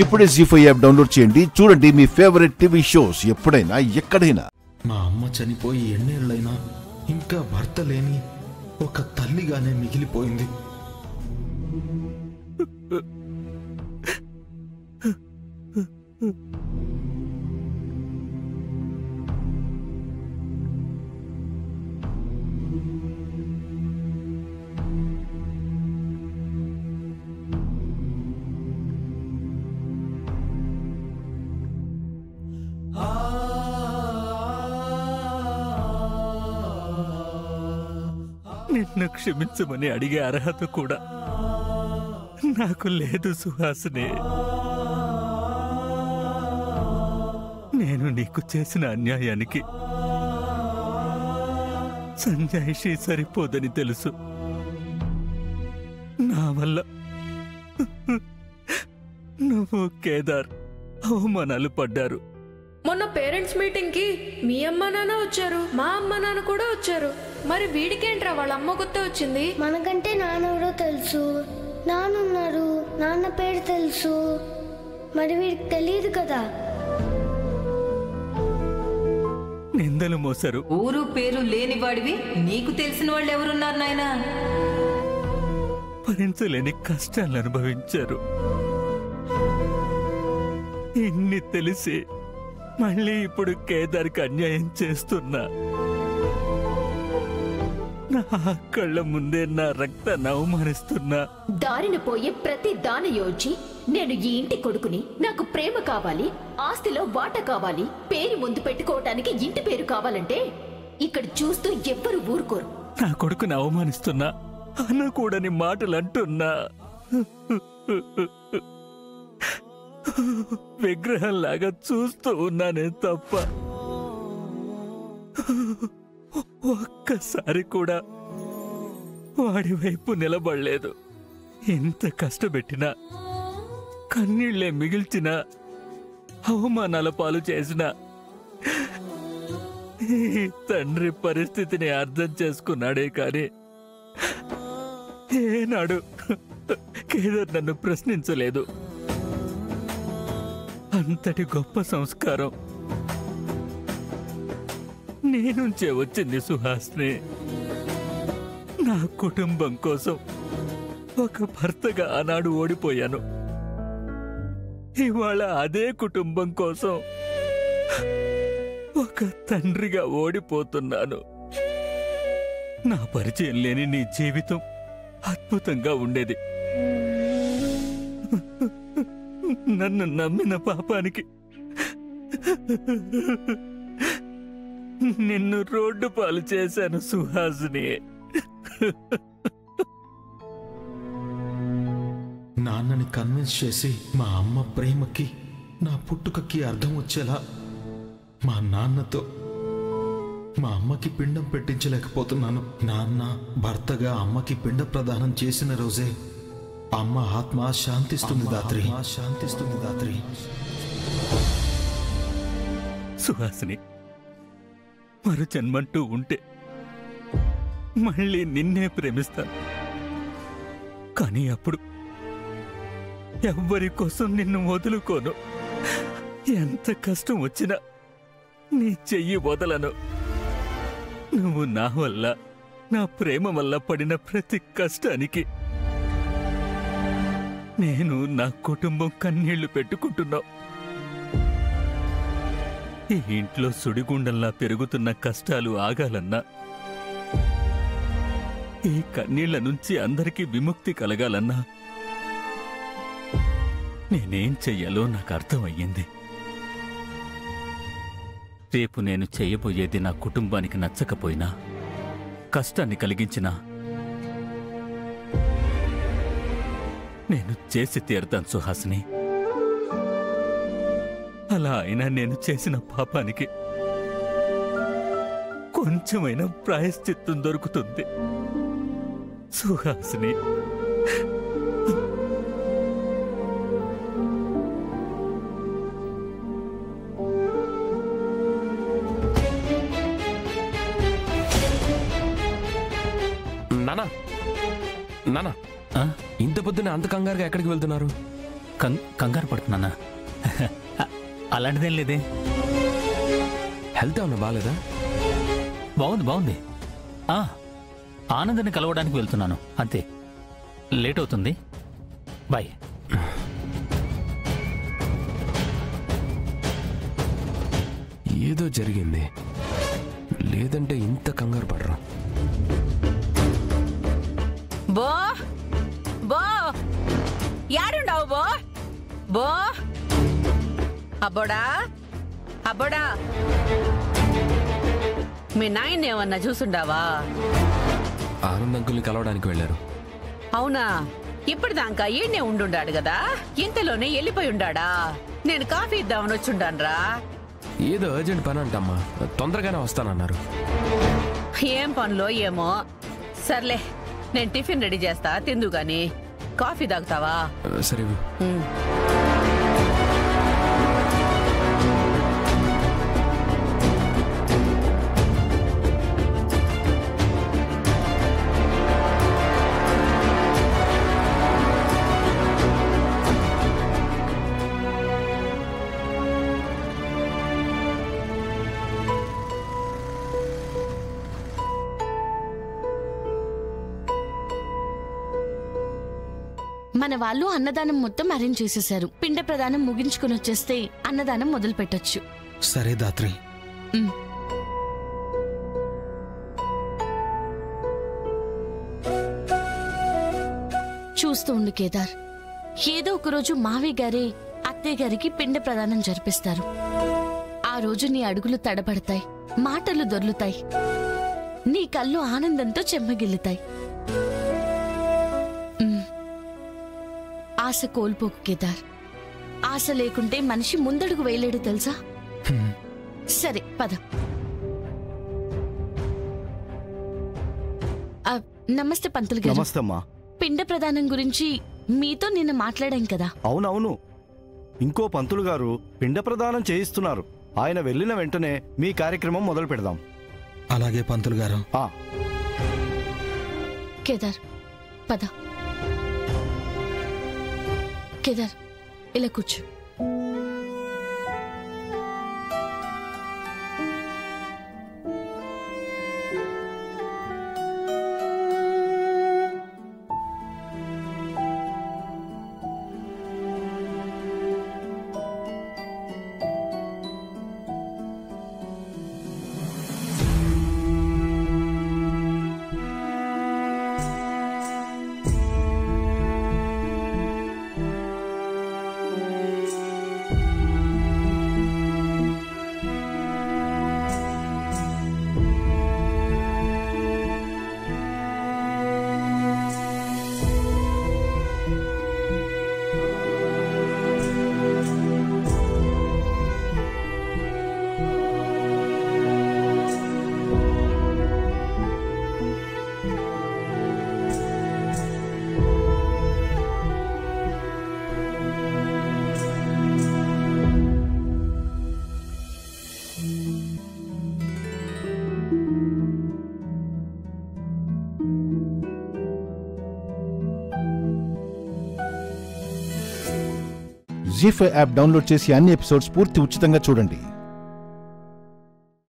ఇప్పుడే జీ5 app download చేయండి. చూడండి మీ ఫేవరెట్ టీవీ షోస్ ఎప్పుడైనా ఎక్కడైనా. మా అమ్మ చనిపోయి ఎన్నేళ్లైనా ఇంకా భర్త లేని ఒక తల్లిగానే మిగిలిపోయింది. నిన్ను క్షమించమని అడిగే అర్హత కూడా నాకు లేదు సుహాసిని. నేను నీకు చేసిన అన్యాయానికి సంజాయిషి సరిపోదని తెలుసు. నా వల్ల నువ్వు కేదార్ అవమానాలు పడ్డారు. మొన్న పేరెంట్స్ మీటింగ్ కి మీ అమ్మ నాన్న వచ్చారు, మా అమ్మ నాన్న కూడా వచ్చారు. మరి వీడికేంట్రా వాళ్ళ అమ్మ గుర్తు వచ్చింది? మనకంటే నాన్నెవరో తెలుసు, నాన్నున్నారు, నాన్న పేరు తెలుసు, మరి వీడికి తెలియదు కదా. నిందలు మోసారు. ఊరు పేరు లేని వాడివి నీకు తెలిసిన వాళ్ళు ఎవరున్నారు నాయనా? భరించలేని కష్టాలు అనుభవించారు. ఇన్ని తెలిసి మళ్ళీ ఇప్పుడు కేదార్కి అన్యాయం చేస్తున్నా. నా కళ్ళ ముందే నా రక్తాన్ని అవమానిస్తున్నా. దారిన పోయే ప్రతి దాని యోచి నేను ఈ ఇంటి కొడుకుని, నాకు ప్రేమ కావాలి, ఆస్తిలో వాట కావాలి, పేరు ముందు పెట్టుకోవటానికి ఇంటి పేరు కావాలంటే ఇక్కడ చూస్తూ ఎవ్వరు ఊరుకోరు. నా కొడుకుని అవమానిస్తున్నా, అనకూడని మాటలు అంటున్నా. విగ్రహంలాగా చూస్తూ ఉన్నానే తప్ప ఒక్కసారి కూడా వాడి వైపు నిలబడలేదు. ఎంత కష్టపెట్టినా, కన్నీళ్లే మిగిల్చినా, అవమానాల పాలు చేసినా ఈ తండ్రి పరిస్థితిని అర్థం చేసుకున్నాడే కాని ఏనాడు కేదార్ నన్ను ప్రశ్నించలేదు. అంతటి గొప్ప సంస్కారం నీ నుంచే వచ్చింది సుహాస్ని. నా కుటుంబం కోసం ఒక భర్తగా ఆనాడు ఓడిపోయాను. ఇవాళ అదే కుటుంబం కోసం ఒక తండ్రిగా ఓడిపోతున్నాను. నా పరిచయం లేని నీ జీవితం అద్భుతంగా ఉండేది. నన్ను నమ్మిన పాపానికి నిన్ను రోడ్డు పాలు చేశాను సుహాసిని. నాన్నని కన్విన్స్ చేసి మా అమ్మ ప్రేమకి, నా పుట్టుకకి అర్థం వచ్చేలా మా నాన్నతో మా అమ్మకి పిండం పెట్టించలేకపోతున్నాను. నాన్న భర్తగా అమ్మకి పిండ ప్రదానం చేసిన రోజే అమ్మ ఆత్మ శాంతిస్తుంది దాత్రి, శాంతిస్తుంది దాత్రి. సుహాసిని, మరు జన్మంటూ ఉంటే మళ్ళీ నిన్నే ప్రేమిస్తాను. కానీ అప్పుడు ఎవ్వరి కోసం నిన్ను వదులుకోను. ఎంత కష్టం వచ్చినా నీ చెయ్యి వదలను. నువ్వు నా వల్ల, నా ప్రేమ వల్ల పడిన ప్రతి కష్టానికి నేను, నా కుటుంబం కన్నీళ్లు పెట్టుకుంటున్నావు. ఈ ఇంట్లో సుడిగుండంలా పెరుగుతున్న కష్టాలు ఆగాలన్నా, ఈ కన్నీళ్ల నుంచి అందరికీ విముక్తి కలగాలన్నా నేనేం చెయ్యాలో నాకు అర్థమయ్యింది. రేపు నేను చేయబోయేది నా కుటుంబానికి నచ్చకపోయినా, కష్టాన్ని కలిగించినా నేను చేసి తీరుతాను సుహాసిని. అలా అయినా నేను చేసిన పాపానికి కొంచెమైనా ప్రాయశ్చిత్తం దొరుకుతుంది సుహాసిని. నానా నానా, ఇంత పొద్దున అంత కంగారుగా ఎక్కడికి వెళ్తున్నారు? కంగారు పడుతున్నానా? అలాంటిదేం లేదే. హెల్త్ ఏమన్నా బాగాలేదా? బాగుంది. ఆనందాన్ని కలవడానికి వెళ్తున్నాను, అంతే. లేట్ అవుతుంది, బాయ్. ఏదో జరిగింది, లేదంటే ఇంత కంగారు పడరా. బో బో యాడుండావు బో బో అబ్బోడా అబ్బోడా, మీ నాయన ఏమన్నా చూసుండావా? ఆనంద్ అంకుల్ని కలవడానికి వెళ్ళారు. అవునా? ఇప్పటిదాకా ఈయనే ఉండుండాడు కదా, ఇంతలోనే వెళ్ళిపోయి ఉండాడా? నేను కాఫీ ఇద్దామని వచ్చుండాన్రా. ఏదో అర్జెంట్ పని అంటమ్మా, తొందరగానే వస్తానన్నారు. ఏం పనులో ఏమో. సర్లే, నేను టిఫిన్ రెడీ చేస్తా, తిందు గాని. కాఫీ తాగుతావా? సరే. మన వాళ్ళు అన్నదానం మొత్తం అరేంజ్ చేసేశారు. పిండ ప్రదానం ముగించుకుని వచ్చేస్తే అన్నదానం మొదలు పెట్టొచ్చు. సరే దాత్రి. చూస్తూ ఉండు కేదార్, ఏదో ఒకరోజు మావయ్య గారే అత్తయ్య గారికి పిండ ప్రదానం జరిపిస్తారు. ఆ రోజు నీ అడుగులు తడబడతాయి, మాటలు దొర్లుతాయి, నీ కళ్ళు ఆనందంతో చెమ్మగిల్లుతాయి. ఆశ కోల్పోకు కేదార్. ఆశ లేకుంటే మనిషి ముందడుగు వేయలేడు తెలుసా? సరే పద. నమస్తే పంతులు గారు. నమస్తే అమ్మా. పిండ ప్రదానం గురించి మీతో నిన్న మాట్లాడాం కదా? అవునవును. ఇంకో పంతులు గారు పిండ ప్రదానం చేయిస్తున్నారు. ఆయన వెళ్ళిన వెంటనే మీ కార్యక్రమం మొదలు పెడదాం. అలాగే పంతులు గారు. కేదార్ పద. కేదార్ ఇలా కూర్చో. జీ5 యాప్ డౌన్లోడ్ చేసి అన్ని ఎపిసోడ్స్ పూర్తి ఉచితంగా చూడండి.